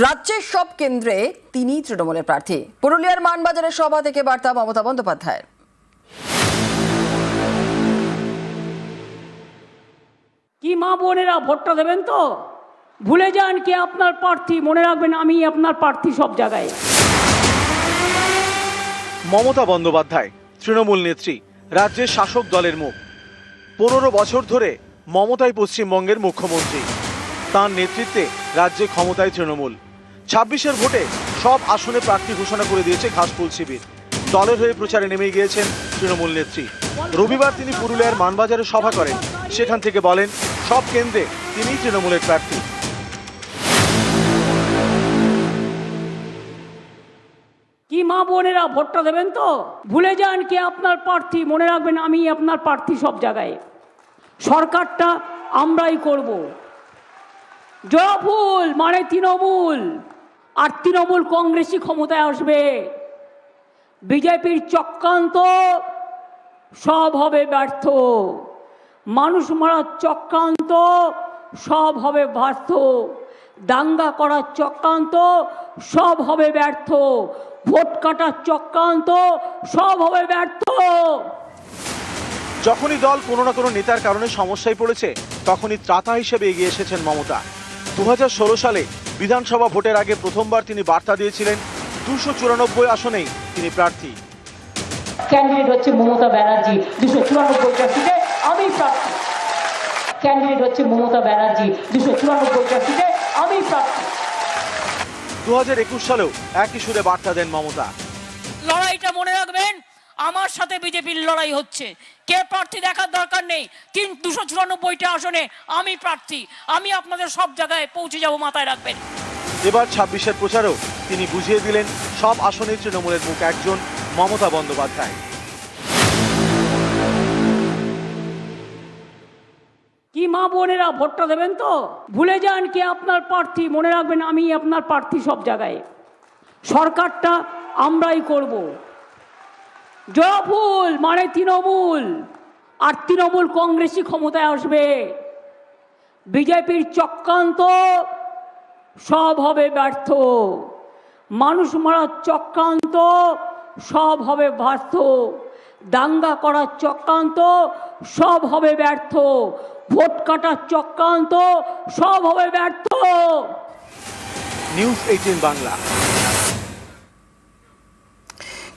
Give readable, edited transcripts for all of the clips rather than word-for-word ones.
রাজ্যের সব কেন্দ্রে তিনি তৃণমূলের প্রার্থী। পুরুলিয়ার মানবাজারের সভা থেকে বার্তা মমতা বন্দ্যোপাধ্যায়ের। কি মা বোনেরা ভোটটা দেবেন তো? ভুলে যান কে আপনার প্রার্থী, মনে রাখবেন আমি আপনার প্রার্থী সব জায়গায়। মমতা বন্দ্যোপাধ্যায় তৃণমূল নেত্রী, রাজ্যের শাসক দলের মুখ। 15 বছর ধরে মমতাই পশ্চিমবঙ্গের মুখ্যমন্ত্রী। তার নেতৃত্বে রাজ্যে ক্ষমতায় তৃণমূল। 26-এর ভোটে সব আসনে প্রার্থী ঘোষণা করে দিয়েছে ঘাসফুল শিবির। দলের হয়ে প্রচারে নেমে গিয়েছেন তৃণমূল নেত্রী। রবিবার তিনি পুরুলিয়ার মানবাজারে সভা করেন। সেখান থেকে বলেন সব কেন্দ্রে তিনি তৃণমূলের প্রার্থী। কি মা বোনেরা ভোটটা দেবেন তো? ভুলে যান কে আপনার প্রার্থী, মনে রাখবেন আমি আপনার প্রার্থী সব জায়গায়। সরকারটা আমরাই করব। জয়ফুল মানে তৃণমূল, আর তৃণমূল কংগ্রেসই ক্ষমতায় আসবে। বিজেপির চক্রান্ত সব হবে ব্যর্থ। মানুষ মারার চক্রান্ত সব হবে ব্যর্থ। দাঙ্গা করার চক্রান্ত সব হবে ব্যর্থ। ভোট কাটার চক্রান্ত সব হবে ব্যর্থ। যখনই দল কোনো না কোনো নেতার কারণে সমস্যায় পড়েছে, তখনই ত্রাতা হিসেবে এগিয়ে এসেছেন মমতা। 2016 সালে বিধানসভা ভোটের আগে প্রথমবার তিনি বার্তা দিয়েছিলেন 294 আসনেই তিনি প্রার্থী। ক্যান্ডিডেট হচ্ছে মমতা ব্যানার্জি, 294টা সিটে আমি প্রার্থী। ক্যান্ডিডেট হচ্ছে মমতা ব্যানার্জি, 294টা সিটে আমি প্রার্থী। 2021 সালেও একই সুরে বার্তা দেন মমতা। লড়াইটা মনে রাখবেন, আমার সাথে বিজেপির লড়াই হচ্ছে। কে প্রার্থী দেখার দরকার নেই, 294টা আসনে আমি প্রার্থী। আমি আপনাদের সব জায়গায় পৌঁছে যাব, মাথায় রাখবেন। এবার 26-এর প্রচারেও তিনি বুঝিয়ে দিলেন সব আসনে তৃণমূলের মুখ একজন, মমতা বন্দ্যোপাধ্যায়। কি মা বোনেরা ভোটটা দেবেন তো? ভুলে যান কে আপনার প্রার্থী, মনে রাখবেন আমি আপনার প্রার্থী সব জায়গায়। সরকারটা আমরাই করব। জয়ফুল মানে তৃণমূল, আর তৃণমূল কংগ্রেসই ক্ষমতায় আসবে। বিজেপির চক্রান্ত সব হবে ব্যর্থ। মানুষ মারার চক্রান্ত সব হবে ব্যর্থ। দাঙ্গা করার চক্রান্ত সব হবে ব্যর্থ। ভোট কাটার চক্রান্ত সব হবে ব্যর্থ। নিউজ 18 বাংলা।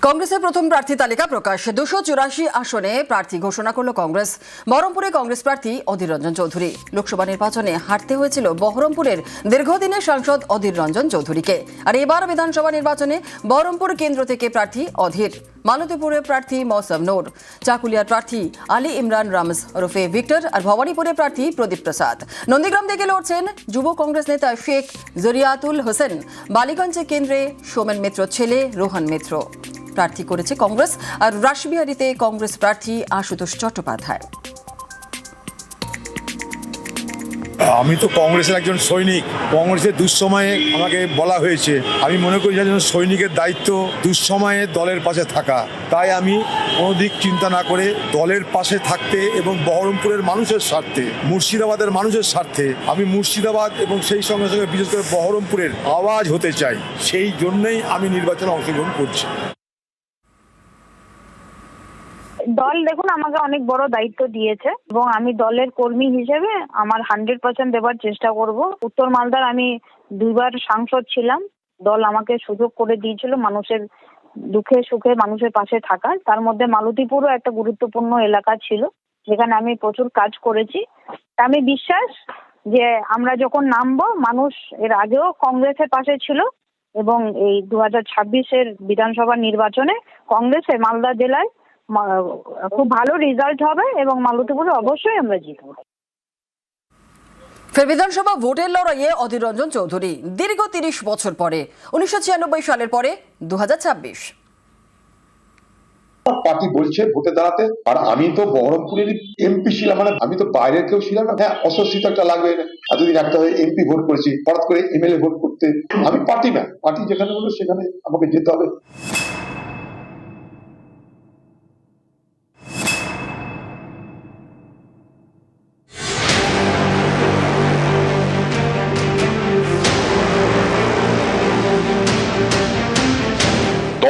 কংগ্রেসের প্রথম প্রার্থী তালিকা প্রকাশ। 284 আসনে প্রার্থী ঘোষণা করল কংগ্রেস। বহরমপুরে কংগ্রেস প্রার্থী অধীর রঞ্জন চৌধুরী। লোকসভা নির্বাচনে হারতে হয়েছিল বহরমপুরের দীর্ঘদিনের সাংসদ অধীর রঞ্জন চৌধুরীকে। আর এবার বিধানসভা নির্বাচনে বহরমপুর কেন্দ্র থেকে প্রার্থী অধীর। মালতীপুরের প্রার্থী মৌসম নূর, চাকুলিয়ার প্রার্থী আলী ইমরান রামজ ওরফে ভিক্টর, আর ভবানীপুরের প্রার্থী প্রদীপ প্রসাদ। নন্দীগ্রাম থেকে লড়ছেন যুব কংগ্রেস নেতা শেখ জরিয়াতুল হোসেন। বালিগঞ্জে কেন্দ্রে সোমেন মিত্র ছেলে রোহন মিত্র প্রার্থী করেছে কংগ্রেস। আর রাসবিহারীতে কংগ্রেস প্রার্থী আশুতোষ চট্টোপাধ্যায়। আমি তো কংগ্রেসের একজন সৈনিক। কংগ্রেসের দুঃসময়ে আমাকে বলা হয়েছে, আমি মনে করি যে একজন সৈনিকের দায়িত্ব দুঃসময়ে দলের পাশে থাকা। তাই আমি কোনো দিক চিন্তা না করে দলের পাশে থাকতে এবং বহরমপুরের মানুষের স্বার্থে, মুর্শিদাবাদের মানুষের স্বার্থে আমি মুর্শিদাবাদ এবং সেই সঙ্গে সঙ্গে বিশেষ করে বহরমপুরের আওয়াজ হতে চাই। সেই জন্যই আমি নির্বাচনে অংশগ্রহণ করছি। দল দেখুন আমাকে অনেক বড় দায়িত্ব দিয়েছে এবং আমি দলের কর্মী হিসেবে আমার 100% দেবার চেষ্টা করব। উত্তর মালদার আমি 2বার সাংসদ ছিলাম। দল আমাকে সুযোগ করে দিয়েছিল মানুষের দুঃখে সুখে মানুষের পাশে থাকার। তার মধ্যে মালতীপুরও একটা গুরুত্বপূর্ণ এলাকা ছিল, যেখানে আমি প্রচুর কাজ করেছি। আমি বিশ্বাস যে আমরা যখন নামবো, মানুষ এর আগেও কংগ্রেসের পাশে ছিল এবং এই 2026-এর বিধানসভা নির্বাচনে কংগ্রেসের মালদা জেলায় খুব ভালো রেজাল্ট হবে এবং মালতীপুরে অবশ্যই আমরা জিতব। ফের বিধানসভা ভোটের লড়াইয়ে অধীর রঞ্জন চৌধুরী। দীর্ঘ 30 বছর পরে 1996 সালের পরে 2026 পার্টি বলছে ভোটে দাঁড়াতে। আর আমি তো বহরমপুরের এমপি ছিলাম, মানে আমি তো বাইরের কেউ ছিলাম না। হ্যাঁ, অস্বস্তি তো একটা লাগবে। এতদিন একটা এমপি ভোট করেছি, হঠাৎ করে এমএলএ ভোট করতে। আমি পার্টি না, পার্টি যেখানে বলবে সেখানে আমাকে যেতে হবে।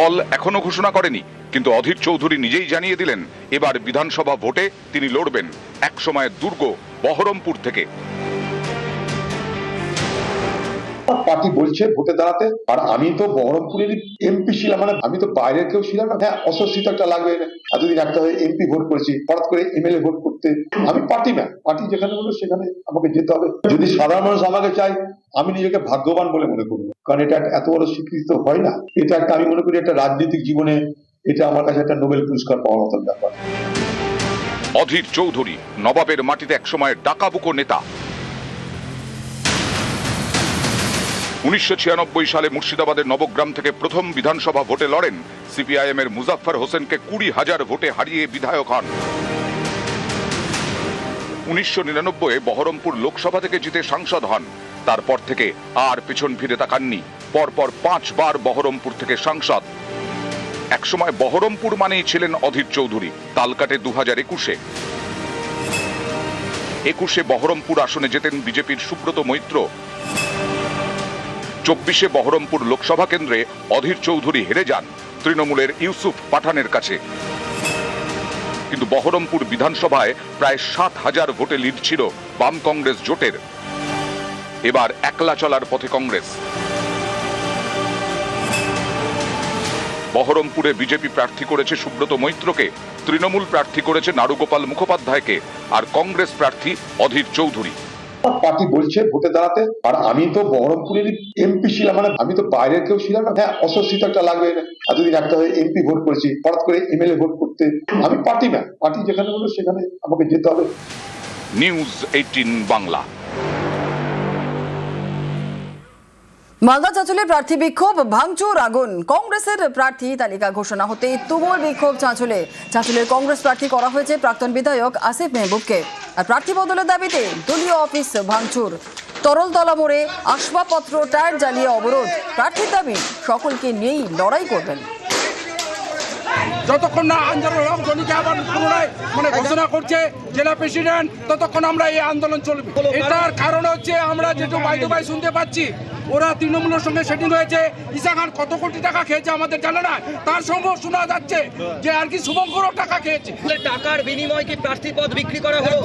দল এখনো ঘোষণা করেনি, কিন্তু অধীর চৌধুরী নিজেই জানিয়ে দিলেন এবার বিধানসভা ভোটে তিনি লড়বেন এক সময়ের দুর্গ বহরমপুর থেকে। পার্টি বলছে ভোটে দাঁড়াতে, আর আমি তো বহরমপুরের এমপি ছিলাম, মানে আমি তো বাইরের কেউ ছিলাম না। হ্যাঁ, অস্বস্তি তো একটা লাগবে। এতদিন একটা হয়ে এমপি ভোট করেছি, হঠাৎ করে এমএলএ ভোট করতে আমি পার্টি না, পার্টি যেখানে বলবো সেখানে আমাকে যেতে হবে। যদি সাধারণ মানুষ আমাকে চাই, আমি নিজেকে ভাগ্যবান বলে মনে করবো, কারণ এটা এত বড় স্বীকৃতি তো হয় না। এটা একটা, আমি মনে করি একটা রাজনৈতিক জীবনে এটা আমার কাছে একটা নোবেল পুরস্কার পাওয়ার মতন ব্যাপার। অধীর চৌধুরী নবাবের মাটিতে একসময় ডাকাবুকো নেতা। 1996 সালে মুর্শিদাবাদের নবগ্রাম থেকে প্রথম বিধানসভা ভোটে লড়েন। সিপিআইএম এর মুজাফফর হোসেনকে 20,000 ভোটে হারিয়ে বিধায়ক হন। 1999 বহরমপুর লোকসভা থেকে জিতে সাংসদ হন। তারপর থেকে আর পেছন ফিরে তাকাননি। পরপর 5 বার বহরমপুর থেকে সাংসদ। একসময় বহরমপুর মানেই ছিলেন অধীর চৌধুরী। তাল কাটে 2021 বহরমপুর আসনে যেতেন বিজেপির সুব্রত মৈত্র। 24 বহরমপুর লোকসভা কেন্দ্রে অধীর চৌধুরী হেরে যান তৃণমূলের ইউসুফ পাঠানের কাছে। কিন্তু বহরমপুর বিধানসভায় প্রায় 7,000 ভোটে লিড ছিল বাম কংগ্রেস জোটের। এবার একলা চলার পথে কংগ্রেস। বহরমপুরে বিজেপি প্রার্থী করেছে সুব্রত মৈত্রকে, তৃণমূল প্রার্থী করেছে নারুগোপাল মুখোপাধ্যায়কে, আর কংগ্রেস প্রার্থী অধীর চৌধুরী। পার্টি বলছে ভোটে দাঁড়াতে, আর আমি তো বহরমপুরের এমপি ছিলাম, মানে আমি তো বাইরের কেউ ছিলাম না। হ্যাঁ, অস্বস্তি তো একটা লাগবে। এতদিন একটা হয়ে এমপি ভোট করেছি, হঠাৎ করে এমএলএ ভোট করতে আমি পার্টি না, পার্টি যেখানে বলবো সেখানে আমাকে যেতে হবে। নিউজ 18 বাংলা। মালদা চাঁচলে প্রার্থী বিক্ষোভ, ভাঙচুর, আগুন। কংগ্রেসের প্রার্থী তালিকা ঘোষণা হতেই তুমুল বিক্ষোভ চাঁচলে। চাঁচলের কংগ্রেস প্রার্থী করা হয়েছে প্রাক্তন বিধায়ক আসিফ মেহবুবকে। আর প্রার্থী বদলের দাবিতে দলীয় অফিস ভাঙচুর, তরলতলা মোড়ে আসবাবপত্র, টায়ার জ্বালিয়ে অবরোধ। প্রার্থীর দাবি সকলকে নিয়েই লড়াই করবেন। যতক্ষণ না আন্দোলন জনিকে আবার পুনরায় ঘোষণা করছে জেলা প্রেসিডেন্ট, ততক্ষণ আমরা এই আন্দোলন চলবে। এটার কারণ হচ্ছে আমরা যেটু বাইদো বাই শুনতে পাচ্ছি, ওরা তৃণমূলের সঙ্গে সেটিং হয়েছে। ঈশা খান কত কোটি টাকা খেয়েছে আমাদের জানা না, তার সঙ্গে শোনা যাচ্ছে যে আর কি শুভঙ্করও টাকা খেয়েছে। টাকার বিনিময়ে কি প্রার্থী পদ বিক্রি করা হলো?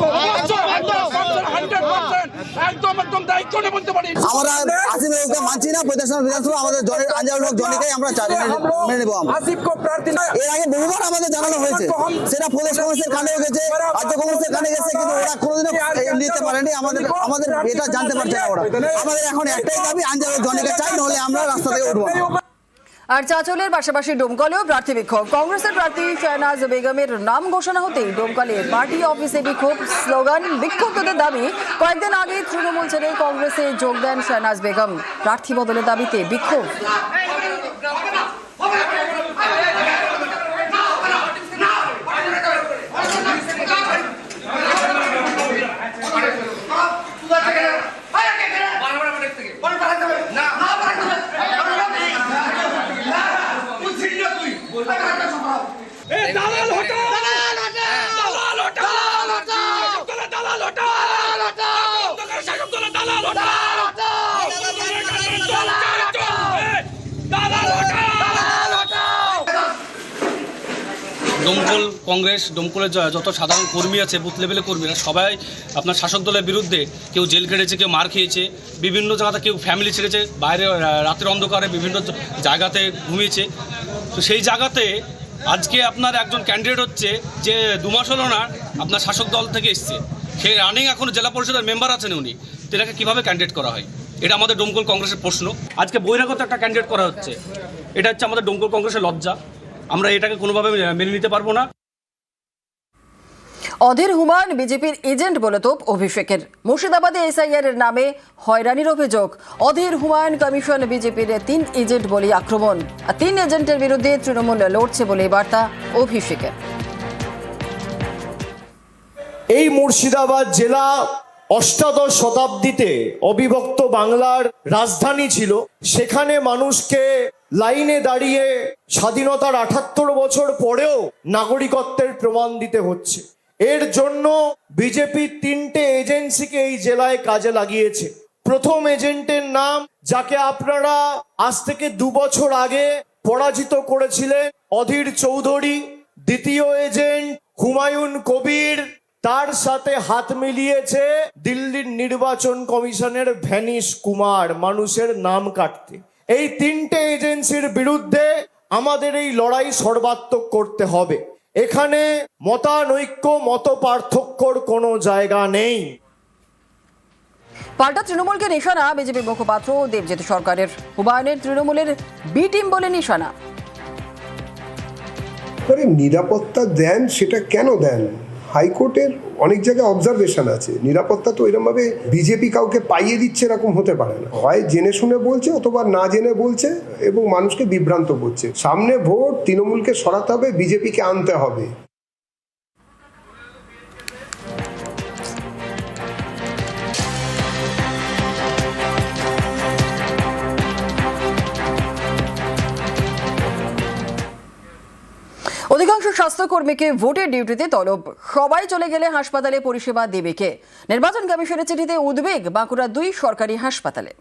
একদম একদম দায়িত্ব নিয়ে বলতে পারি। আমরা আসিফকে মানছি না, বিধানসভা আমাদের জনের আঞ্জার জনকেই আমরা মেনে নেবো। আসিফকে প্রার্থী এর আগে বহুবার আমাদের জানানো হয়েছে, সেটা প্রদেশ কংগ্রেসের কানেও গেছে, রাজ্য কংগ্রেসের কানে গেছে, কিন্তু ওরা কোনোদিনও নিতে পারেনি। আমাদের এটা জানতে পারছে না ওরা। আমাদের এখন একটাই দাবি, আঞ্জার জনকে চাই, নাহলে আমরা রাস্তা থেকে উঠবো। আর চাঁচলের পাশাপাশি ডোমকলেও প্রার্থী বিক্ষোভ। কংগ্রেসের প্রার্থী শাহনাজ বেগমের নাম ঘোষণা হতেই ডোমকলে পার্টি অফিসে বিক্ষোভ, স্লোগান। বিক্ষোভকারীদের দাবি, কয়েকদিন আগে তৃণমূল ছেড়ে কংগ্রেসে যোগ দেন শাহনাজ বেগম। প্রার্থী বদলের দাবিতে বিক্ষোভ। ডোমকল কংগ্রেস, ডোমকলের যত সাধারণ কর্মী আছে, বুথ লেভেলের কর্মীরা সবাই আপনার শাসক দলের বিরুদ্ধে, কেউ জেল কেটেছে, কেউ মার খেয়েছে, বিভিন্ন জায়গাতে কেউ ফ্যামিলি ছেড়েছে, বাইরে রাতের অন্ধকারে বিভিন্ন জায়গাতে ঘুমিয়েছে। তো সেই জায়গাতে আজকে আপনার একজন ক্যান্ডিডেট হচ্ছে যে 2 মাস হলো না আপনার শাসক দল থেকে এসছে, সে রানিং এখনও জেলা পরিষদের মেম্বার আছেন উনি, তেনাকে কীভাবে ক্যান্ডিডেট করা হয়? এটা আমাদের ডোমকল কংগ্রেসের প্রশ্ন। আজকে বহিরাগত একটা ক্যান্ডিডেট করা হচ্ছে, এটা হচ্ছে আমাদের ডোমকল কংগ্রেসের লজ্জা। আমরা এটাকে কোনোভাবে মেনে নিতে পারবো না। অধীর হুমায়ুন বিজেপির এজেন্ট বলে তোপ অভিষেকের। মুর্শিদাবাদে এসআইআর এর নামে হয়রানির অভিযোগ। অধীর হুমায়ুন কমিশন বিজেপির 3 এজেন্ট বলে আক্রমণ। আর 3 এজেন্টের বিরুদ্ধে তৃণমূল লড়ছে বলে বার্তা অভিষেকের। এই মুর্শিদাবাদ জেলা অষ্টাদশ শতাব্দীতে অবিভক্ত বাংলার রাজধানী ছিল। সেখানে মানুষকে লাইনে দাঁড়িয়ে স্বাধীনতার 78 বছর পরেও নাগরিকত্বের প্রমাণ দিতে হচ্ছে। এর জন্য বিজেপি 3টে এজেন্সিকে এই জেলায় কাজে লাগিয়েছে। প্রথম এজেন্টের নাম, যাকে আপনারা আজ থেকে 2 বছর আগে পরাজিত করেছিলেন অধীর চৌধুরী, দ্বিতীয় এজেন্ট হুমায়ুন কবির, তার সাথে হাত মিলিয়েছে দিল্লির নির্বাচন কমিশনের ভ্যানিশ কুমার মানুষের নাম কাটতে। এই তিনটে এজেন্সির বিরুদ্ধে আমাদের এই লড়াই সর্বাত্মক করতে হবে। এখানে মতানৈক্য মত পার্থক্যর কোনো জায়গা নেই। পাল্টা তৃণমূলকে নিশানা বিজেপি মুখপাত্র দেবজিৎ সরকারের। হুমায়ুনের তৃণমূলের বি টিম বলে নিশানা। নিরাপত্তা দেন, সেটা কেন দেন? হাইকোর্টের অনেক জায়গায় অবজারভেশন আছে, নিরাপত্তা তো এরকম ভাবে বিজেপি কাউকে পাইয়ে দিচ্ছে এরকম হতে পারে না। হয় জেনে শুনে বলছে অথবা না জেনে বলছে এবং মানুষকে বিভ্রান্ত করছে। সামনে ভোট, তৃণমূলকে সরাতে হবে, বিজেপিকে আনতে হবে। অধিকাংশ স্বাস্থ্যকর্মীকে ভোটের ডিউটিতে তলব। সবাই চলে গেলে হাসপাতালে পরিষেবা দেবে কে? নির্বাচন কমিশনের চিঠিতে উদ্বেগ বাঁকুড়া 2 সরকারি হাসপাতালে।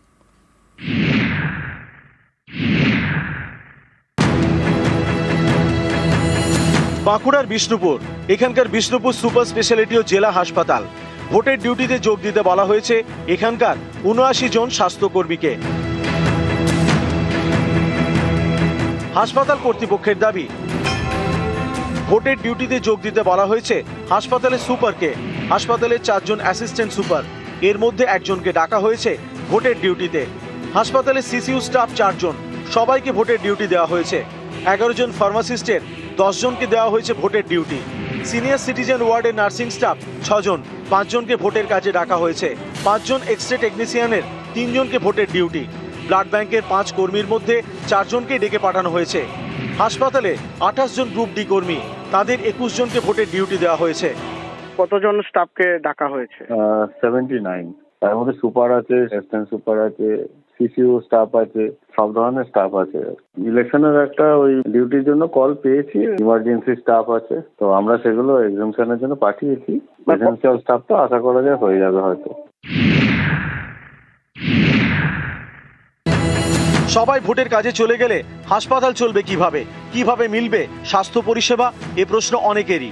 বাঁকুড়ার বিষ্ণুপুর, এখানকার বিষ্ণুপুর সুপার স্পেশালিটি ও জেলা হাসপাতাল। ভোটের ডিউটিতে যোগ দিতে বলা হয়েছে এখানকার 79 জন স্বাস্থ্যকর্মীকে। হাসপাতাল কর্তৃপক্ষের দাবি, ভোটের ডিউটিতে যোগ দিতে বলা হয়েছে হাসপাতালের সুপারকে, হাসপাতালের 4 জন অ্যাসিস্ট্যান্ট সুপার, এর মধ্যে একজনকে ডাকা হয়েছে ভোটের ডিউটিতে। হাসপাতালের সিসিইউ স্টাফ 4 জন, সবাইকে ভোটের ডিউটি দেওয়া হয়েছে। 11 জন ফার্মাসিস্টের 10 জনকে দেওয়া হয়েছে ভোটের ডিউটি। সিনিয়র সিটিজেন ওয়ার্ডের নার্সিং স্টাফ 6 জন, 5 জনকে ভোটের কাজে ডাকা হয়েছে। 5 জন এক্সরে টেকনিশিয়ানের 3 জনকে ভোটের ডিউটি। ব্লাড ব্যাংকের 5 কর্মীর মধ্যে 4 জনকে ডেকে পাঠানো হয়েছে। হাসপাতালে 28 জন গ্রুপ ডি কর্মী, তাদের 21 জনকে ভোটের ডিউটি দেওয়া হয়েছে। কতজন স্টাফকে ডাকা হয়েছে? 79, তার মধ্যে সুপার আছে, অ্যাসিস্ট্যান্ট সুপার আছে, সিসিইউ স্টাফ আছে, সব ধরনের স্টাফ আছে। ইলেকশনের একটা ওই ডিউটির জন্য কল পেয়েছি, ইমার্জেন্সি স্টাফ আছে, তো আমরা সেগুলো এক্সামিশনের জন্য পাঠিয়েছি। এসেনশিয়াল স্টাফ তো আশা করা যায় হয়ে যাবে হয়তো। সবাই ভোটের কাজে চলে গেলে হাসপাতাল চলবে কিভাবে? কিভাবে মিলবে স্বাস্থ্য পরিষেবা? এ প্রশ্ন অনেকেরই।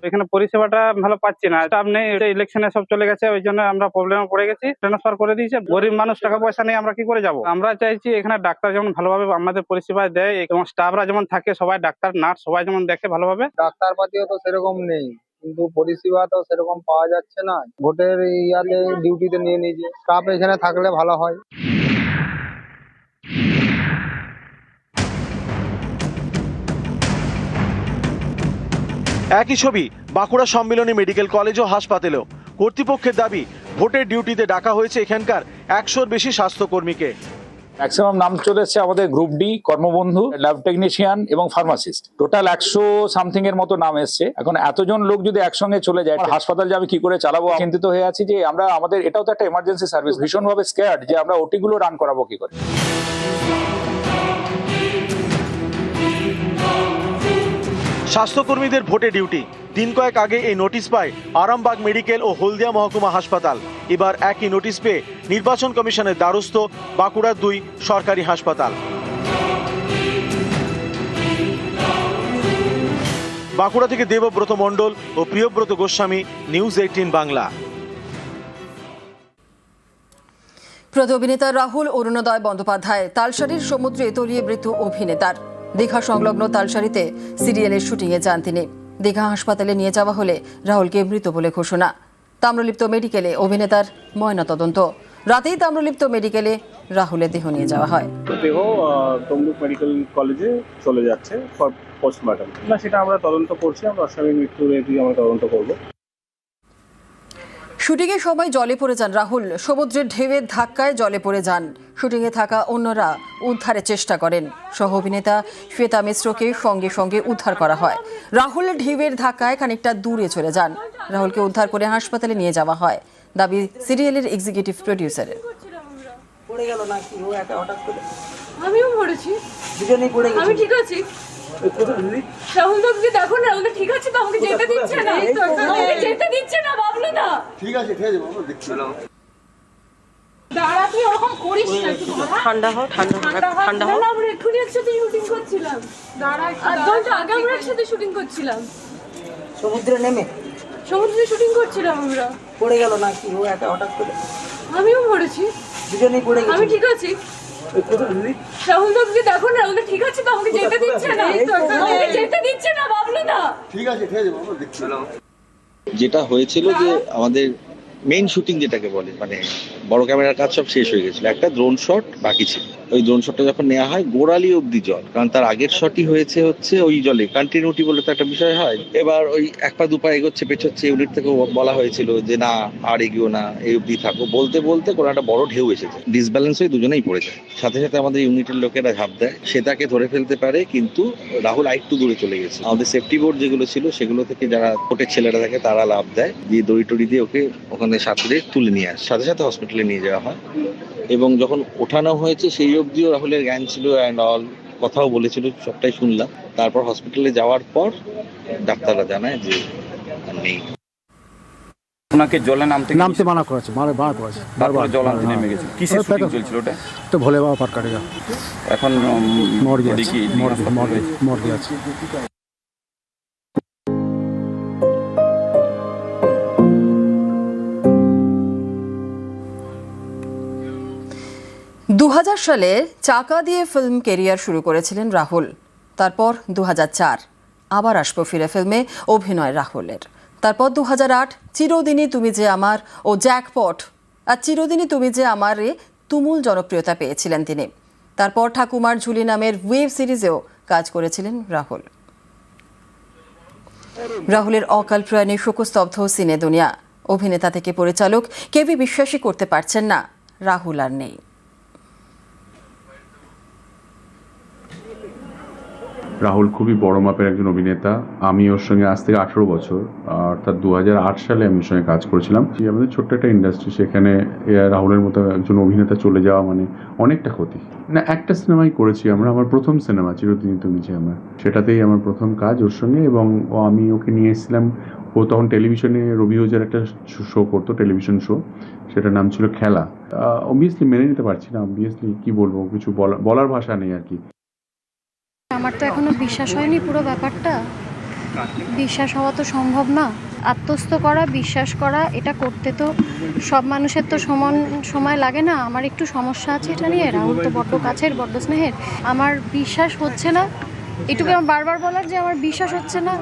এখানে পরিষেবাটা ভালো পাচ্ছি না, স্টাফ নেই, ইলেকশনে সব চলে গেছে, ওই জন্য আমরা প্রবলেমে পড়ে গেছি। ট্রান্সফার করে দিয়েছে, গরিব মানুষ, টাকা পয়সা নেই, আমরা কি করে যাব? আমরা চাইছি এখানে ডাক্তার যেমন ভালোভাবে আমাদের পরিষেবা দেয় এবং স্টাফরা যেমন থাকে, সবাই ডাক্তার নার্স সবাই যেমন দেখে ভালোভাবে। ডাক্তার পাতিও তো সেরকম নেই, কিন্তু পরিষেবা তো সেরকম পাওয়া যাচ্ছে না। ভোটের ইয়াতে ডিউটিতে নিয়ে নিয়েছে, স্টাফ এখানে থাকলে ভালো হয়। একই ছবি বাঁকুড়া সম্মিলনী মেডিকেল কলেজ ও হাসপাতালেও। কর্তৃপক্ষের দাবি, ভোটের ডিউটিতে ডাকা হয়েছে এখানকার 100-র বেশি স্বাস্থ্যকর্মীকে। ম্যাক্সিমাম নাম চলে এসছে আমাদের গ্রুপ ডি, কর্মবন্ধু, ল্যাব টেকনিশিয়ান এবং ফার্মাসিস্ট। টোটাল 100 সামথিং এর মতো নাম এসছে। এখন এতজন লোক যদি একসঙ্গে চলে যায়, হাসপাতাল যে আমি কি করে চালাবো, চিন্তিত হয়ে আছি যে আমরা আমাদের এটাও তো একটা এমার্জেন্সি সার্ভিস, ভীষণভাবে স্কেয়ার্ড যে আমরা ওটি গুলো রান করাবো কি করে। স্বাস্থ্যকর্মীদের ভোটে ডিউটি। দিন কয়েক আগে এই নোটিশ পায় আরামবাগ মেডিকেল ও হলদিয়া মহকুমা হাসপাতাল। এবার একই নোটিশ পেয়ে নির্বাচন কমিশনের দ্বারস্থ বাঁকুড়ার 2 সরকারি হাসপাতাল। বাঁকুড়া থেকে দেবব্রত মণ্ডল ও প্রিয়ব্রত গোস্বামী, নিউজ 18 বাংলা। প্রদ অভিনেতা রাহুল অরুণোদয় বন্দ্যোপাধ্যায় তালসারির সমুদ্রে তলিয়ে মৃত্যু অভিনেতার। দীঘা সংলগ্ন তালসারিতে সিরিয়ালের শুটিংয়ে যান তিনি। দীঘা হাসপাতালে নিয়ে যাওয়া হলে রাহুলকে মৃত বলে ঘোষণা। তাম্রলিপ্ত মেডিকেলে অভিনেতার ময়নাতদন্ত। রাতেই তাম্রলিপ্ত মেডিকেলে রাহুলের দেহ নিয়ে যাওয়া হয়। দেহ তমলুক মেডিকেল কলেজে চলে যাচ্ছে ফর পোস্টমর্টম। না, সেটা আমরা তদন্ত করছি, আমরা অস্বাভাবিক মৃত্যুর আমরা তদন্ত করব। শুটিংয়ের সময় জলে পড়ে যান রাহুল। সমুদ্রের ঢেউয়ের ধাক্কায় জলে পড়ে যান। শুটিংয়ে থাকা অন্যরা উদ্ধারের চেষ্টা করেন। সহ অভিনেতা শ্বেতা মিশ্রকে সঙ্গে সঙ্গে উদ্ধার করা হয়। রাহুল ঢেউয়ের ধাক্কায় খানিকটা দূরে চলে যান। রাহুলকে উদ্ধার করে হাসপাতালে নিয়ে যাওয়া হয়, দাবি সিরিয়ালের এক্সিকিউটিভ প্রডিউসারের। আমিও পড়েছি, দুজনেই পড়ে গেছি। আমি ঠিক আছি। রাহুল তো দেখো না, রাহুল ঠিক আছে তো, আমাকে যেতে দিচ্ছে না, আমাকে যেতে দিচ্ছে না, বাবলু না। ঠিক আছে, ঠিক আছে বাবু, দেখছি। দাঁড়া তুই ওরকম করিস না, একটু ঠান্ডা হও, ঠান্ডা হও। আমরা এক্ষুনি একসাথে শুটিং করছিলাম, আধ ঘন্টা আগে আমরা একসাথে শুটিং করছিলাম, সমুদ্রে নেমে সমুদ্রে শুটিং করছিলাম আমরা। পড়ে গেল না কি ও একটা হঠাৎ করে? আমিও পড়েছি, দুজনেই পড়ে গেছি। আমি ঠিক আছি। রাহুল দাকে দেখো না, রাহুল ঠিক আছে তো? আমাকে যেতে দিচ্ছে না, আমাকে যেতে দিচ্ছে না বাবলু না। ঠিক আছে ঠিক আছে বাবা, দেখছি। যেটা হয়েছিল যে আমাদের মেইন শুটিং যেটাকে বলে, মানে বড় ক্যামেরার কাজ সব শেষ হয়ে গেছিল, একটা ড্রোন শট বাকি ছিল। ওই ড্রোন শটটা যখন নেওয়া হয় গোড়ালি অব্দি জল, কারণ তার আগের শটই হচ্ছে ওই জলে কন্টিনিউটি বলে তো একটা বিষয় হয়। এবার ওই এক পা দু পা এগোচ্ছে পেছোচ্ছে, ইউনিট থেকে বলা হয়েছিল যে না আর এগিয়েও না, এই অব্দি থাকো। বলতে বলতে কোনো একটা বড় ঢেউ এসেছে, ডিসব্যালেন্স হয়ে দুজনেই পড়ে যায়। সাথে সাথে আমাদের ইউনিটের লোকেরা ঝাঁপ দেয়, সে তাকে ধরে ফেলতে পারে, কিন্তু রাহুল আরেকটু দূরে চলে গেছে। আমাদের সেফটি বোর্ড যেগুলো ছিল সেগুলো থেকে যারা কোর্টের ছেলেরা থাকে তারা লাভ দেয়, দিয়ে দড়ি টড়ি দিয়ে ওকে ওখানে সাঁতরে তুলে নিয়ে আসে, সাথে সাথে হসপিটালে নিয়ে যাওয়া হয়। এবং যখন ওঠানো হয়েছে সেই অবধিও রাহুলের জ্ঞান ছিল অ্যান্ড অল, কথাও বলেছিল, সবটাই শুনলাম। তারপর হসপিটালে যাওয়ার পর ডাক্তাররা জানায় যে নেই। ওনাকে জলে নামতে মানা করেছে, মানা করেছে, তারপরে জল আনতে নেমে গেছে। কিসের শুটিং চলছিল ওটা? তো ভোলে বাবা পার কাটেগা। এখন মর্গে বডি কি মর্গে আছে। দু সালে চাকা দিয়ে ফিল্ম কেরিয়ার শুরু করেছিলেন রাহুল। তারপর 2004 আবার আসবো ফিরে ফিল্মে অভিনয় রাহুলের। তারপর 2008 চিরদিনই তুমি যে আমার ও জ্যাকপট আর চিরদিনই তুমি যে আমারে তুমুল জনপ্রিয়তা পেয়েছিলেন তিনি। তারপর ঠাকুমার ঝুলি নামের ওয়েব সিরিজেও কাজ করেছিলেন রাহুল। রাহুলের অকাল প্রয়াণে শোকস্তব্ধ সিনে দুনিয়া। অভিনেতা থেকে পরিচালক কেউই বিশ্বাসই করতে পারছেন না রাহুল আর নেই। রাহুল খুবই বড় মাপের একজন অভিনেতা। আমি ওর সঙ্গে আজ থেকে 18 বছর, অর্থাৎ 2008 সালে আমি ওর সঙ্গে কাজ করেছিলাম। আমাদের ছোট্ট একটা ইন্ডাস্ট্রি, সেখানে রাহুলের মতো একজন অভিনেতা চলে যাওয়া মানে অনেকটা ক্ষতি। না, একটা সিনেমাই করেছি আমরা, আমার প্রথম সিনেমা চিরদিনই তুমি যে আমার, সেটাতেই আমার প্রথম কাজ ওর সঙ্গে। এবং আমি ওকে নিয়ে এসেছিলাম, ও তখন টেলিভিশনে রবি ওজার একটা শো করতো, টেলিভিশন শো, সেটার নাম ছিল খেলা। অবভিয়াসলি মেনে নিতে পারছি না, অবভিয়াসলি কি বলবো, কিছু বলার ভাষা নেই আর কি। আমার তো এখনো বিশ্বাস হয়নি পুরো ব্যাপারটা। বিশ্বাস হওয়া তো সম্ভব না। আত্মস্থ করা, বিশ্বাস করা, এটা করতে তো সব মানুষের তো সমান সময় লাগে না। আমার একটু সমস্যা আছে এটা নিয়ে। রাহুল তো বড্ড কাছের, বড্ড স্নেহের। আমার বিশ্বাস হচ্ছে না, এটুকু আমার বারবার বলার যে আমার বিশ্বাস হচ্ছে না।